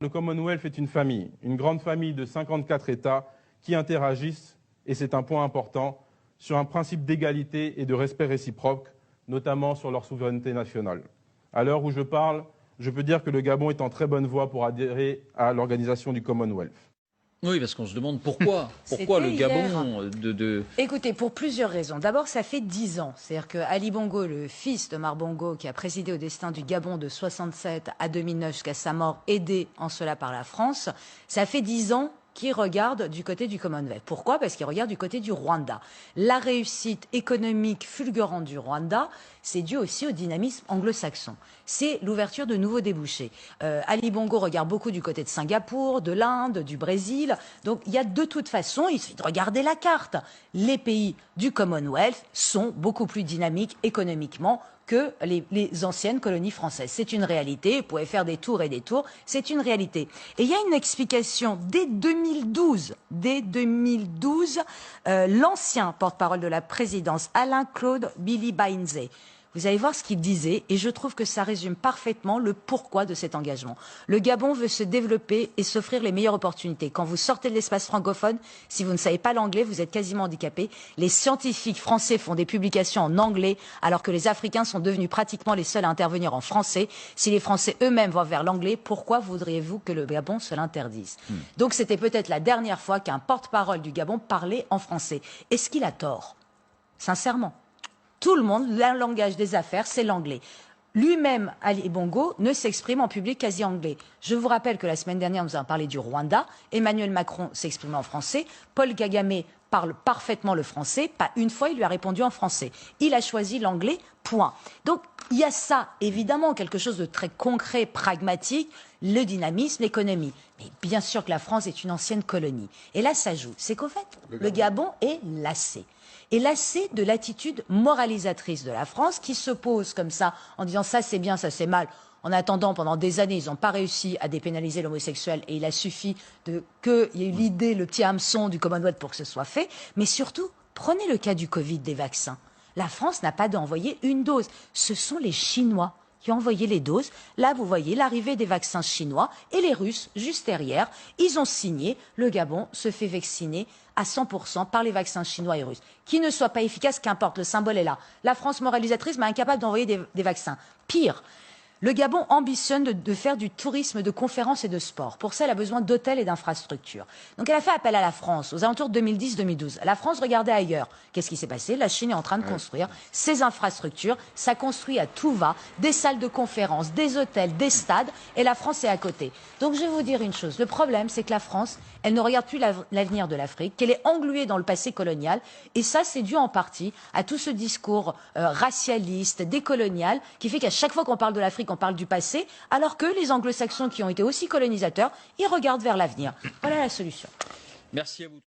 Le Commonwealth est une grande famille de 54 États qui interagissent, et c'est un point important, sur un principe d'égalité et de respect réciproque, notamment sur leur souveraineté nationale. À l'heure où je parle, je peux dire que le Gabon est en très bonne voie pour adhérer à l'organisation du Commonwealth. Oui, parce qu'on se demande pourquoi. Pourquoi le Gabon Écoutez, pour plusieurs raisons. D'abord, ça fait 10 ans. C'est-à-dire que Ali Bongo, le fils de Mar Bongo, qui a présidé au destin du Gabon de 67 à 2009 jusqu'à sa mort, aidé en cela par la France, ça fait 10 ans qu'il regarde du côté du Commonwealth. Pourquoi? Parce qu'il regarde du côté du Rwanda. La réussite économique fulgurante du Rwanda, c'est dû aussi au dynamisme anglo-saxon. C'est l'ouverture de nouveaux débouchés. Ali Bongo regarde beaucoup du côté de Singapour, de l'Inde, du Brésil. Donc il y a de toute façon, il suffit de regarder la carte. Les pays du Commonwealth sont beaucoup plus dynamiques économiquement que les anciennes colonies françaises. C'est une réalité, vous pouvez faire des tours et des tours, c'est une réalité. Et il y a une explication dès 2012, l'ancien porte-parole de la présidence, Alain-Claude Bilibainze, vous allez voir ce qu'il disait, et je trouve que ça résume parfaitement le pourquoi de cet engagement. Le Gabon veut se développer et s'offrir les meilleures opportunités. Quand vous sortez de l'espace francophone, si vous ne savez pas l'anglais, vous êtes quasiment handicapé. Les scientifiques français font des publications en anglais, alors que les Africains sont devenus pratiquement les seuls à intervenir en français. Si les Français eux-mêmes vont vers l'anglais, pourquoi voudriez-vous que le Gabon se l'interdise? Donc c'était peut-être la dernière fois qu'un porte-parole du Gabon parlait en français. Est-ce qu'il a tort? Sincèrement. Tout le monde, le langage des affaires, c'est l'anglais. Lui-même, Ali Bongo, ne s'exprime en public quasi anglais. Je vous rappelle que la semaine dernière, nous avons parlé du Rwanda. Emmanuel Macron s'exprime en français. Paul Kagame parle parfaitement le français. Pas une fois, il lui a répondu en français. Il a choisi l'anglais, point. Donc, il y a ça, évidemment, quelque chose de très concret, pragmatique, le dynamisme, l'économie. Mais bien sûr que la France est une ancienne colonie. Et là, ça joue. C'est qu'au fait, le Gabon est lassé. Et lassé de l'attitude moralisatrice de la France qui se pose comme ça en disant ça c'est bien, ça c'est mal. En attendant, pendant des années, ils n'ont pas réussi à dépénaliser l'homosexuel et il a suffi qu'il y ait eu l'idée, le petit hameçon du Commonwealth pour que ce soit fait. Mais surtout, prenez le cas du Covid, des vaccins. La France n'a pas d'envoyer une dose. Ce sont les Chinois qui ont envoyé les doses. Là, vous voyez l'arrivée des vaccins chinois et les Russes, juste derrière, ils ont signé. Le Gabon se fait vacciner à 100% par les vaccins chinois et russes. Qu'ils ne soient pas efficaces, qu'importe, le symbole est là. La France moralisatrice, mais incapable d'envoyer des vaccins. Pire, le Gabon ambitionne de faire du tourisme de conférences et de sport. Pour ça, elle a besoin d'hôtels et d'infrastructures. Donc elle a fait appel à la France, aux alentours de 2010-2012. La France regardait ailleurs. Qu'est-ce qui s'est passé? La Chine est en train de construire ses infrastructures. Ça construit à tout va, des salles de conférences, des hôtels, des stades, et la France est à côté. Donc je vais vous dire une chose. Le problème, c'est que la France, elle ne regarde plus l'avenir de l'Afrique, qu'elle est engluée dans le passé colonial. Et ça, c'est dû en partie à tout ce discours racialiste, décolonial, qui fait qu'à chaque fois qu'on parle de l'Afrique, on parle du passé, alors que les anglo-saxons qui ont été aussi colonisateurs, ils regardent vers l'avenir. Voilà la solution. Merci à vous.